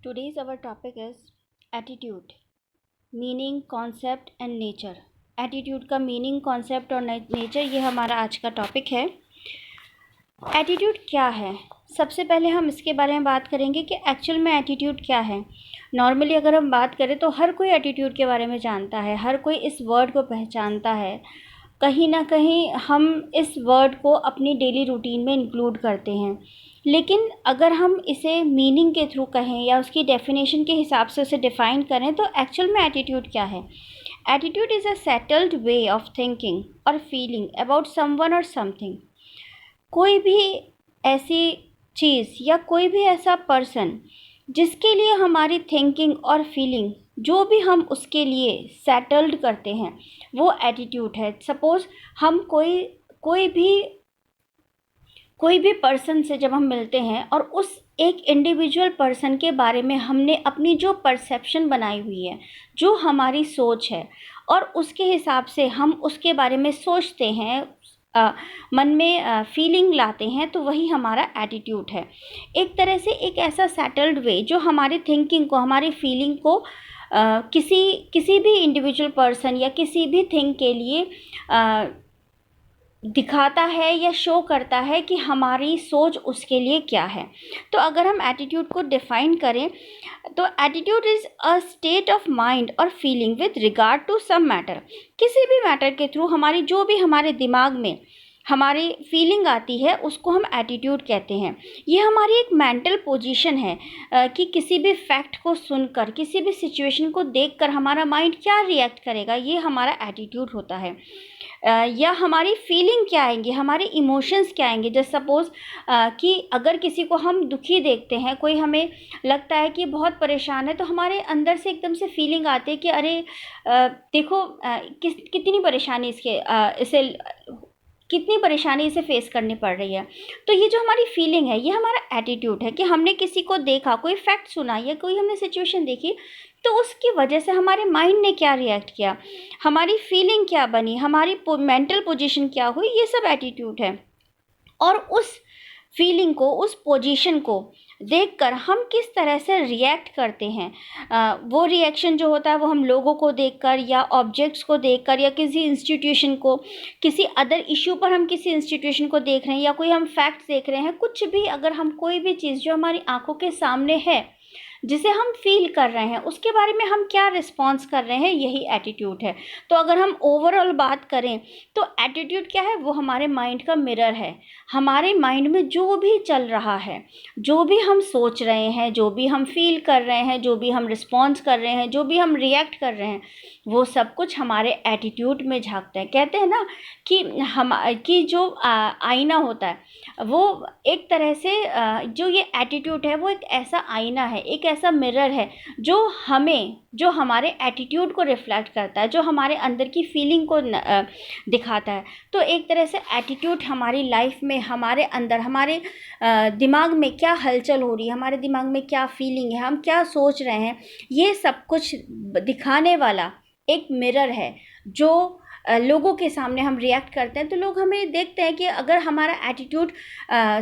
Today's our topic is attitude, meaning, concept and nature. Attitude का meaning, concept और nature, ये हमारा आज का टॉपिक है। एटीट्यूड क्या है? सबसे पहले हम इसके बारे में बात करेंगे कि एक्चुअल में एटीट्यूड क्या है। नॉर्मली अगर हम बात करें तो हर कोई एटीट्यूड के बारे में जानता है, हर कोई इस वर्ड को पहचानता है। कहीं ना कहीं हम इस वर्ड को अपनी डेली रूटीन में इंक्लूड करते हैं, लेकिन अगर हम इसे मीनिंग के थ्रू कहें या उसकी डेफिनेशन के हिसाब से उसे डिफ़ाइन करें तो एक्चुअल में एटीट्यूड क्या है? Attitude is a settled way of thinking और फीलिंग अबाउट समवन और समथिंग। कोई भी ऐसी चीज़ या कोई भी ऐसा पर्सन जिसके लिए हमारी थिंकिंग और फीलिंग, जो भी हम उसके लिए सेटल्ड करते हैं, वो एटीट्यूड है। सपोज़ हम कोई भी पर्सन से जब हम मिलते हैं और उस एक इंडिविजुअल पर्सन के बारे में हमने अपनी जो परसेप्शन बनाई हुई है, जो हमारी सोच है, और उसके हिसाब से हम उसके बारे में सोचते हैं, मन में फीलिंग लाते हैं, तो वही हमारा एटीट्यूड है। एक तरह से एक ऐसा सेटल्ड वे जो हमारी थिंकिंग को, हमारी फीलिंग को किसी भी इंडिविजुअल पर्सन या किसी भी थिंग के लिए दिखाता है या शो करता है कि हमारी सोच उसके लिए क्या है। तो अगर हम एटीट्यूड को डिफ़ाइन करें तो attitude is a state of mind और feeling with regard to some matter. किसी भी मैटर के थ्रू हमारी जो भी हमारे दिमाग में हमारी फीलिंग आती है उसको हम एटीट्यूड कहते हैं। ये हमारी एक मेंटल पोजीशन है कि किसी भी फैक्ट को सुनकर, किसी भी सिचुएशन को देखकर हमारा माइंड क्या रिएक्ट करेगा, ये हमारा एटीट्यूड होता है। या हमारी फीलिंग क्या आएंगी, हमारे इमोशंस क्या आएंगे। जैसे सपोज़ कि अगर किसी को हम दुखी देखते हैं, कोई हमें लगता है कि बहुत परेशान है, तो हमारे अंदर से एकदम से फीलिंग आती है कि अरे देखो कितनी परेशानी कितनी परेशानी इसे फेस करनी पड़ रही है। तो ये जो हमारी फीलिंग है, ये हमारा एटीट्यूड है कि हमने किसी को देखा, कोई फैक्ट सुना या कोई हमने सिचुएशन देखी, तो उसकी वजह से हमारे माइंड ने क्या रिएक्ट किया, हमारी फीलिंग क्या बनी, हमारी मेंटल पोजीशन क्या हुई, ये सब एटीट्यूड है। और उस फीलिंग को, उस पोजीशन को देखकर हम किस तरह से रिएक्ट करते हैं, वो रिएक्शन जो होता है वो हम लोगों को देखकर या ऑब्जेक्ट्स को देखकर या किसी इंस्टीट्यूशन को, किसी अदर इशू पर हम किसी इंस्टीट्यूशन को देख रहे हैं या कोई हम फैक्ट्स देख रहे हैं, कुछ भी, अगर हम कोई भी चीज़ जो हमारी आंखों के सामने है, जिसे हम फील कर रहे हैं, उसके बारे में हम क्या रिस्पॉन्स कर रहे हैं, यही एटीट्यूड है। तो अगर हम ओवरऑल बात करें तो एटीट्यूड क्या है? वो हमारे माइंड का मिरर है। हमारे माइंड में जो भी चल रहा है, जो भी हम सोच रहे हैं, जो भी हम फील कर रहे हैं, जो भी हम रिस्पॉन्स कर रहे हैं, जो भी हम रिएक्ट कर रहे हैं, वो सब कुछ हमारे एटीट्यूड में झांकता है। कहते हैं ना कि जो आईना होता है, वो एक तरह से जो ये एटीट्यूड है वो एक ऐसा आईना है, एक ऐसा मिरर है जो हमारे एटीट्यूड को रिफ्लेक्ट करता है, जो हमारे अंदर की फीलिंग को दिखाता है। तो एक तरह से एटीट्यूड हमारी लाइफ में, हमारे अंदर, हमारे दिमाग में क्या हलचल हो रही है, हमारे दिमाग में क्या फीलिंग है, हम क्या सोच रहे हैं, ये सब कुछ दिखाने वाला एक मिरर है। जो लोगों के सामने हम रिएक्ट करते हैं तो लोग हमें देखते हैं कि अगर हमारा एटीट्यूड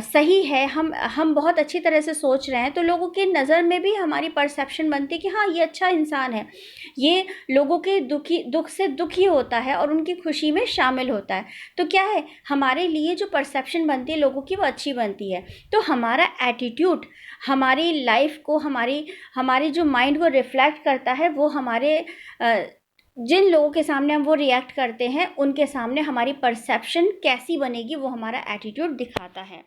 सही है, हम बहुत अच्छी तरह से सोच रहे हैं, तो लोगों की नज़र में भी हमारी परसेप्शन बनती है कि हाँ, ये अच्छा इंसान है, ये लोगों के दुख से दुखी होता है और उनकी खुशी में शामिल होता है। तो क्या है, हमारे लिए जो परसेप्शन बनती है लोगों की, वो अच्छी बनती है। तो हमारा एटीट्यूड हमारी लाइफ को, हमारी जो माइंड को रिफ्लेक्ट करता है, वो हमारे जिन लोगों के सामने हम वो रिएक्ट करते हैं, उनके सामने हमारी परसेप्शन कैसी बनेगी, वो हमारा एटीट्यूड दिखाता है।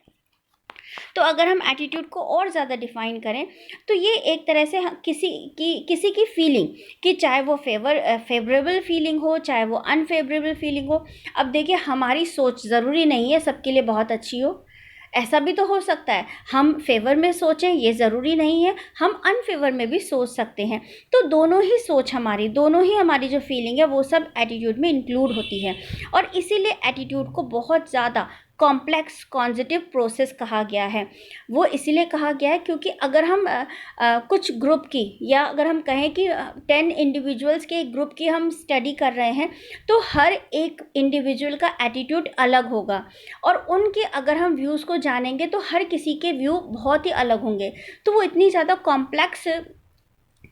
तो अगर हम एटीट्यूड को और ज़्यादा डिफ़ाइन करें तो ये एक तरह से किसी की फीलिंग, कि चाहे वो फेवरेबल फीलिंग हो, चाहे वो अनफेवरेबल फीलिंग हो। अब देखिए, हमारी सोच ज़रूरी नहीं है सबके लिए बहुत अच्छी हो, ऐसा भी तो हो सकता है। हम फेवर में सोचें, ये ज़रूरी नहीं है, हम अनफेवर में भी सोच सकते हैं। तो दोनों ही हमारी जो फीलिंग है वो सब एटीट्यूड में इंक्लूड होती है। और इसीलिए एटीट्यूड को बहुत ज़्यादा कॉम्प्लेक्स कॉन्जिटिव प्रोसेस कहा गया है। वो इसीलिए कहा गया है क्योंकि अगर हम कुछ ग्रुप की, या अगर हम कहें कि 10 इंडिविजुअल्स के एक ग्रुप की हम स्टडी कर रहे हैं, तो हर एक इंडिविजुअल का एटीट्यूड अलग होगा, और उनके अगर हम व्यूज़ को जानेंगे तो हर किसी के व्यू बहुत ही अलग होंगे। तो वो इतनी ज़्यादा कॉम्प्लेक्स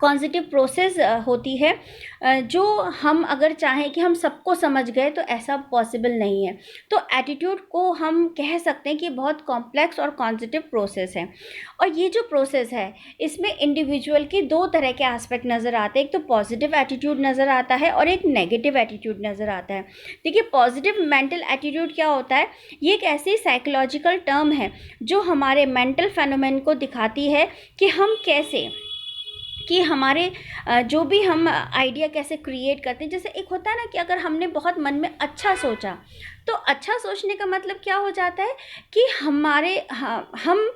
कॉन्जिटिव प्रोसेस होती है, जो हम अगर चाहें कि हम सबको समझ गए तो ऐसा पॉसिबल नहीं है। तो एटीट्यूड को हम कह सकते हैं कि बहुत कॉम्प्लेक्स और कॉन्जिटिव प्रोसेस है। और ये जो प्रोसेस है, इसमें इंडिविजुअल के दो तरह के एस्पेक्ट नज़र आते हैं। एक तो पॉजिटिव एटीट्यूड नज़र आता है और एक नेगेटिव एटीट्यूड नज़र आता है। देखिए, पॉजिटिव मेंटल एटीट्यूड क्या होता है? ये एक ऐसी साइकोलॉजिकल टर्म है जो हमारे मेंटल फेनोमेन को दिखाती है कि हम कैसे, कि हमारे जो भी हम आइडिया कैसे क्रिएट करते हैं। जैसे एक होता है ना कि अगर हमने बहुत मन में अच्छा सोचा, तो अच्छा सोचने का मतलब क्या हो जाता है कि हम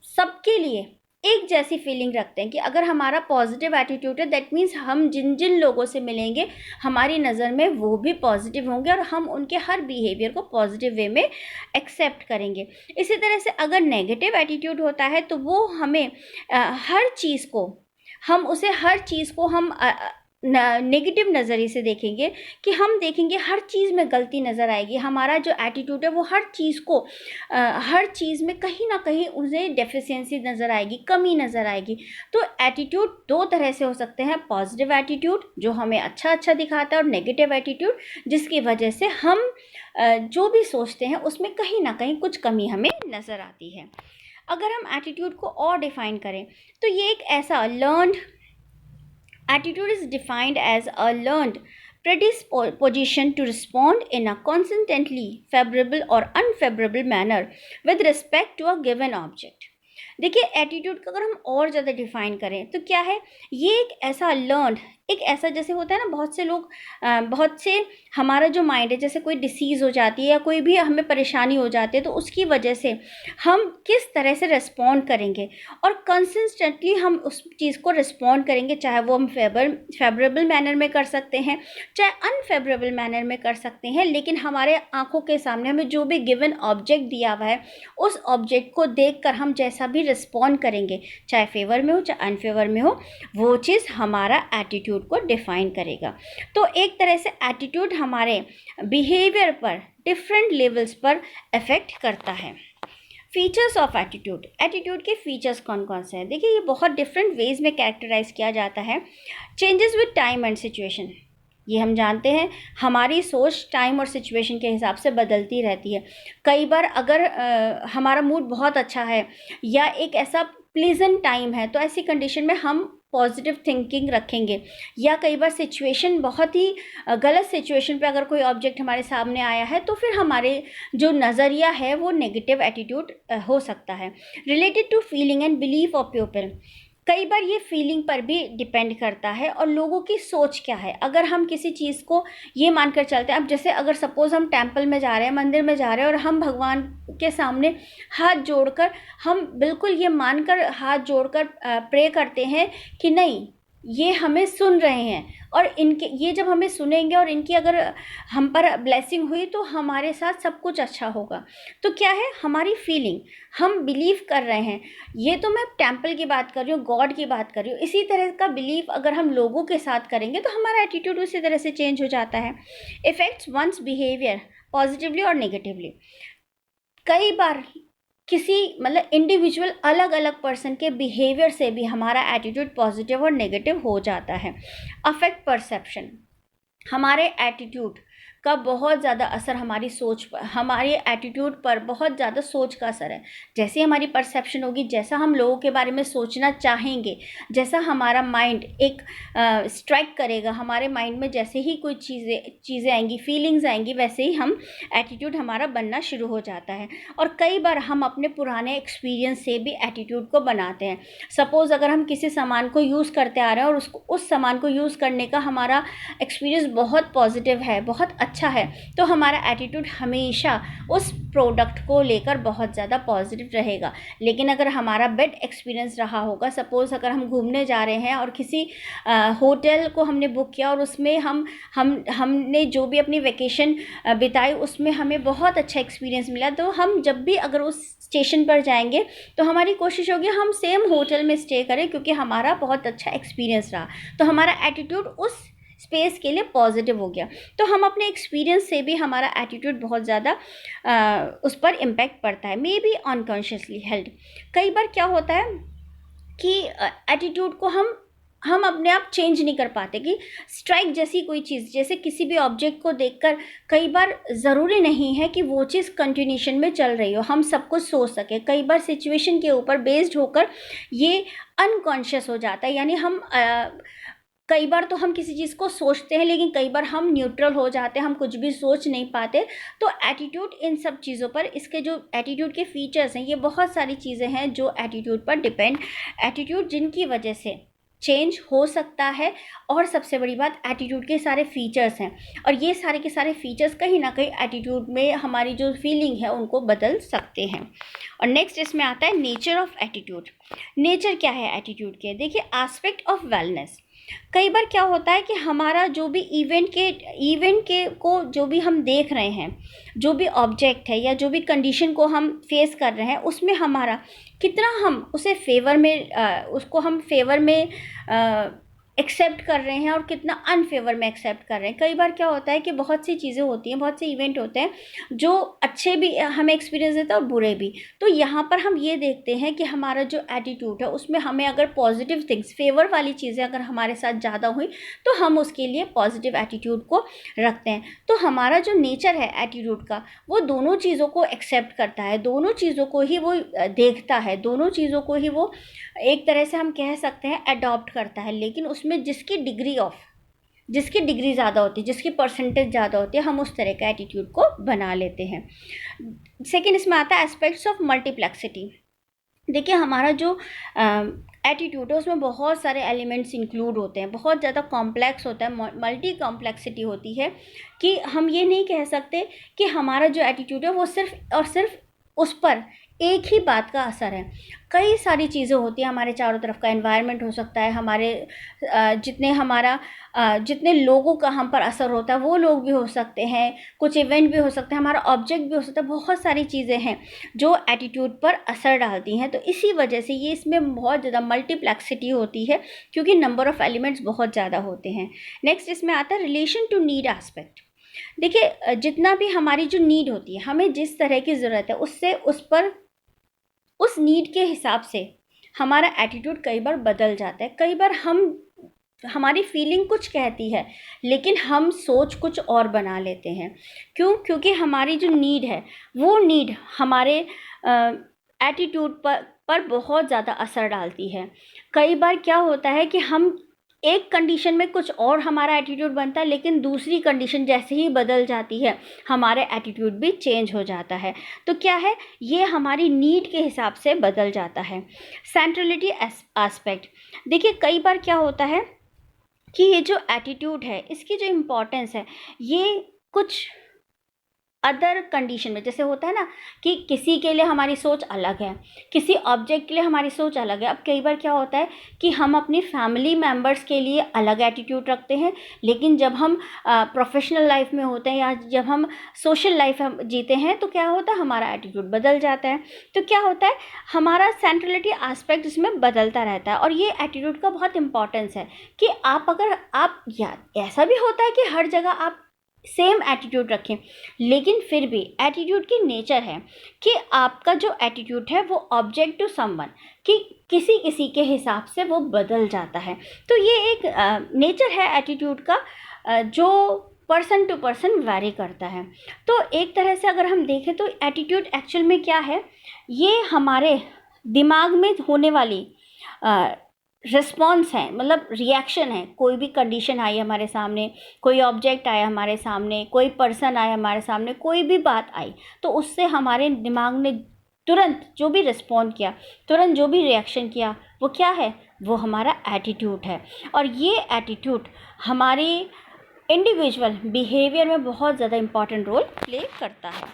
सबके लिए एक जैसी फीलिंग रखते हैं। कि अगर हमारा पॉजिटिव एटीट्यूड है, दैट मीन्स हम जिन जिन लोगों से मिलेंगे हमारी नज़र में वो भी पॉजिटिव होंगे और हम उनके हर बिहेवियर को पॉजिटिव वे में एक्सेप्ट करेंगे। इसी तरह से अगर नेगेटिव एटीट्यूड होता है तो वो हमें हर चीज़ को हम नेगेटिव नज़रिए से देखेंगे, कि हम देखेंगे हर चीज़ में गलती नज़र आएगी। हमारा जो एटीट्यूड है वो हर चीज़ में कहीं ना कहीं उन्हें डेफिशिएंसी नज़र आएगी, कमी नज़र आएगी। तो एटीट्यूड दो तरह से हो सकते हैं, पॉजिटिव एटीट्यूड जो हमें अच्छा दिखाता है, और नेगेटिव एटीट्यूड जिसकी वजह से हम जो भी सोचते हैं उसमें कहीं ना कहीं कुछ कमी हमें नज़र आती है। अगर हम एटीट्यूड को और डिफ़ाइन करें तो ये एक ऐसा learned attitude is defined as a learned predisposition to respond in a consistently favorable or unfavorable manner with respect to a given object। देखिए, एटीट्यूड को अगर हम और ज़्यादा डिफ़ाइन करें तो क्या है? ये एक ऐसा लर्नड, एक ऐसा, जैसे होता है ना, बहुत से हमारा जो माइंड है, जैसे कोई डिसीज़ हो जाती है या कोई भी हमें परेशानी हो जाती है, तो उसकी वजह से हम किस तरह से रिस्पॉन्ड करेंगे और कंसिस्टेंटली हम उस चीज़ को रिस्पॉन्ड करेंगे, चाहे वो हम फेवरेबल मैनर में कर सकते हैं, चाहे अनफेवरेबल मैनर में कर सकते हैं। लेकिन हमारे आंखों के सामने हमें जो भी गिवन ऑब्जेक्ट दिया हुआ है, उस ऑब्जेक्ट को देखकर हम जैसा भी रिस्पॉन्ड करेंगे, चाहे फेवर में हो चाहे अनफेवर में हो, वो चीज़ हमारा एटीट्यूड को डिफाइन करेगा। तो एक तरह से एटीट्यूड हमारे बिहेवियर पर डिफरेंट लेवल्स पर इफेक्ट करता है। फीचर्स ऑफ एटीट्यूड, एटीट्यूड के फीचर्स कौन कौन से हैं? देखिए, ये बहुत डिफरेंट वेज में कैरेक्टराइज किया जाता है। Changes with time and situation, ये हम जानते हैं हमारी सोच टाइम और सिचुएशन के हिसाब से बदलती रहती है। कई बार अगर हमारा मूड बहुत अच्छा है या एक ऐसा प्लीजेंट टाइम है, तो ऐसी कंडीशन में हम पॉजिटिव थिंकिंग रखेंगे। या कई बार सिचुएशन बहुत ही गलत सिचुएशन पे अगर कोई ऑब्जेक्ट हमारे सामने आया है, तो फिर हमारे जो नज़रिया है वो नेगेटिव एटीट्यूड हो सकता है। Related to feeling and belief of people, कई बार ये फीलिंग पर भी डिपेंड करता है और लोगों की सोच क्या है। अगर हम किसी चीज़ को ये मानकर चलते हैं, अब जैसे अगर सपोज़ हम टेंपल में जा रहे हैं, मंदिर में जा रहे हैं, और हम भगवान के सामने हाथ जोड़कर, हम बिल्कुल ये मानकर हाथ जोड़कर प्रे करते हैं कि नहीं, ये हमें सुन रहे हैं, और इनके ये जब हमें सुनेंगे और इनकी अगर हम पर ब्लेसिंग हुई तो हमारे साथ सब कुछ अच्छा होगा। तो क्या है, हमारी फीलिंग, हम बिलीव कर रहे हैं। ये तो मैं टेंपल की बात कर रही हूँ, गॉड की बात कर रही हूँ। इसी तरह का बिलीव अगर हम लोगों के साथ करेंगे तो हमारा एटीट्यूड उसी तरह से चेंज हो जाता है। इफेक्ट्स वंस बिहेवियर पॉजिटिवली और नेगेटिवली, कई बार किसी इंडिविजुअल अलग अलग पर्सन के बिहेवियर से भी हमारा एटीट्यूड पॉजिटिव और नेगेटिव हो जाता है। अफेक्ट परसेप्शन, हमारे एटीट्यूड का बहुत ज़्यादा असर हमारी सोच पर, हमारे एटीट्यूड पर बहुत ज़्यादा सोच का असर है। जैसे हमारी परसेप्शन होगी, जैसा हम लोगों के बारे में सोचना चाहेंगे, जैसा हमारा माइंड एक स्ट्राइक करेगा, हमारे माइंड में जैसे ही कोई चीज़ें आएंगी, फीलिंग्स आएंगी, वैसे ही हम एटीट्यूड हमारा बनना शुरू हो जाता है। और कई बार हम अपने पुराने एक्सपीरियंस से भी एटीट्यूड को बनाते हैं। सपोज़ अगर हम किसी सामान को यूज़ करते आ रहे हैं और उस सामान को यूज़ करने का हमारा एक्सपीरियंस बहुत पॉजिटिव है, बहुत अच्छा है तो हमारा एटीट्यूड हमेशा उस प्रोडक्ट को लेकर बहुत ज़्यादा पॉजिटिव रहेगा। लेकिन अगर हमारा बैड एक्सपीरियंस रहा होगा, सपोज़ अगर हम घूमने जा रहे हैं और किसी होटल को हमने बुक किया और उसमें हमने जो भी अपनी वेकेशन बिताई उसमें हमें बहुत अच्छा एक्सपीरियंस मिला, तो हम जब भी अगर उस स्टेशन पर जाएंगे तो हमारी कोशिश होगी हम सेम होटल में स्टे करें, क्योंकि हमारा बहुत अच्छा एक्सपीरियंस रहा, तो हमारा एटीट्यूड उस स्पेस के लिए पॉजिटिव हो गया। तो हम अपने एक्सपीरियंस से भी हमारा एटीट्यूड बहुत ज़्यादा उस पर इम्पैक्ट पड़ता है, मे बी अनकॉन्शियसली हेल्ड। कई बार क्या होता है कि एटीट्यूड को हम अपने आप चेंज नहीं कर पाते, कि स्ट्राइक जैसी कोई चीज़, जैसे किसी भी ऑब्जेक्ट को देखकर कई बार ज़रूरी नहीं है कि वो चीज़ कंटिन्यूशन में चल रही हो, हम सब कुछ सोच सके। कई बार सिचुएशन के ऊपर बेस्ड होकर ये अनकॉन्शियस हो जाता है, यानी हम कई बार तो हम किसी चीज़ को सोचते हैं लेकिन कई बार हम न्यूट्रल हो जाते हैं, हम कुछ भी सोच नहीं पाते। तो एटीट्यूड इन सब चीज़ों पर, इसके जो एटीट्यूड के फीचर्स हैं, ये बहुत सारी चीज़ें हैं जो एटीट्यूड पर डिपेंड, एटीट्यूड जिनकी वजह से चेंज हो सकता है। और सबसे बड़ी बात, एटीट्यूड के सारे फीचर्स हैं और ये सारे के सारे फीचर्स कहीं ना कहीं एटीट्यूड में हमारी जो फीलिंग है उनको बदल सकते हैं। और नेक्स्ट इसमें आता है नेचर ऑफ एटीट्यूड। नेचर क्या है एटीट्यूड के? देखिए, एस्पेक्ट ऑफ वेलनेस। कई बार क्या होता है कि हमारा जो भी इवेंट के को जो भी हम देख रहे हैं, जो भी ऑब्जेक्ट है या जो भी कंडीशन को हम फेस कर रहे हैं, उसमें हमारा कितना हम उसे उसको हम फेवर में एक्सेप्ट कर रहे हैं और कितना अनफेवर में एक्सेप्ट कर रहे हैं। कई बार क्या होता है कि बहुत सी चीज़ें होती हैं, बहुत से इवेंट होते हैं जो अच्छे भी हमें एक्सपीरियंस देते हैं और बुरे भी। तो यहाँ पर हम ये देखते हैं कि हमारा जो एटीट्यूड है उसमें हमें अगर पॉजिटिव थिंग्स, फेवर वाली चीज़ें अगर हमारे साथ ज़्यादा हुई तो हम उसके लिए पॉजिटिव एटीट्यूड को रखते हैं। तो हमारा जो नेचर है एटीट्यूड का, वो दोनों चीज़ों को एक्सेप्ट करता है, दोनों चीज़ों को ही वो देखता है, दोनों चीज़ों को ही वो एक तरह से हम कह सकते हैं अडॉप्ट करता है। लेकिन उसमें जिसकी डिग्री ज़्यादा होती है, जिसकी परसेंटेज ज़्यादा होती है, हम उस तरह का एटीट्यूड को बना लेते हैं। सेकंड इसमें आता है एस्पेक्ट्स ऑफ मल्टीप्लेक्सिटी। देखिए, हमारा जो एटीट्यूड है उसमें बहुत सारे एलिमेंट्स इंक्लूड होते हैं, बहुत ज़्यादा कॉम्प्लेक्स होता है, मल्टी कॉम्प्लेक्सिटी होती है, कि हम ये नहीं कह सकते कि हमारा जो एटीट्यूड है वो सिर्फ और सिर्फ उस पर एक ही बात का असर है। कई सारी चीज़ें होती हैं, हमारे चारों तरफ का एनवायरनमेंट हो सकता है, हमारे जितने लोगों का हम पर असर होता है वो लोग भी हो सकते हैं, कुछ इवेंट भी हो सकते हैं, हमारा ऑब्जेक्ट भी हो सकता है, बहुत सारी चीज़ें हैं जो एटीट्यूड पर असर डालती हैं। तो इसी वजह से ये इसमें बहुत ज़्यादा मल्टीप्लेक्सिटी होती है, क्योंकि नंबर ऑफ़ एलिमेंट्स बहुत ज़्यादा होते हैं। नेक्स्ट इसमें आता है रिलेशन टू नीड एस्पेक्ट। देखिए, जितना भी हमारी जो नीड होती है, हमें जिस तरह की ज़रूरत है उससे उस नीड के हिसाब से हमारा एटीट्यूड कई बार बदल जाता है। कई बार हमारी फीलिंग कुछ कहती है लेकिन हम सोच कुछ और बना लेते हैं। क्योंकि हमारी जो नीड है वो नीड हमारे एटीट्यूड पर बहुत ज़्यादा असर डालती है। कई बार क्या होता है कि हम एक कंडीशन में कुछ और हमारा एटीट्यूड बनता है, लेकिन दूसरी कंडीशन जैसे ही बदल जाती है हमारा एटीट्यूड भी चेंज हो जाता है। तो क्या है, ये हमारी नीड के हिसाब से बदल जाता है। Centrality aspect. देखिए, कई बार क्या होता है कि ये जो एटीट्यूड है इसकी जो इम्पोर्टेंस है, ये कुछ अदर कंडीशन में, जैसे होता है ना कि किसी के लिए हमारी सोच अलग है, किसी ऑब्जेक्ट के लिए हमारी सोच अलग है। अब कई बार क्या होता है कि हम अपनी फैमिली मेम्बर्स के लिए अलग एटीट्यूड रखते हैं, लेकिन जब हम प्रोफेशनल लाइफ में होते हैं या जब हम सोशल लाइफ जीते हैं तो क्या होता है, हमारा एटीट्यूड बदल जाता है। तो क्या होता है, हमारा सेंट्रलिटी एस्पेक्ट इसमें बदलता रहता है। और ये एटीट्यूड का बहुत इंपॉर्टेंस है कि ऐसा भी होता है कि हर जगह आप सेम एटीट्यूड रखें, लेकिन फिर भी एटीट्यूड की नेचर है कि आपका जो एटीट्यूड है वो ऑब्जेक्ट टू समवन, कि किसी के हिसाब से वो बदल जाता है। तो ये एक नेचर है एटीट्यूड का, जो पर्सन टू पर्सन वैरी करता है। तो एक तरह से अगर हम देखें तो एटीट्यूड एक्चुअल में क्या है, ये हमारे दिमाग में होने वाली रिस्पॉन्स है, मतलब रिएक्शन है। कोई भी कंडीशन आई हमारे सामने, कोई ऑब्जेक्ट आया हमारे सामने, कोई पर्सन आया हमारे सामने, कोई भी बात आई, तो उससे हमारे दिमाग ने तुरंत जो भी रिस्पॉन्ड किया, तुरंत जो भी रिएक्शन किया, वो क्या है, वो हमारा एटीट्यूड है। और ये एटीट्यूड हमारी इंडिविजुअल बिहेवियर में बहुत ज़्यादा इम्पॉर्टेंट रोल प्ले करता है।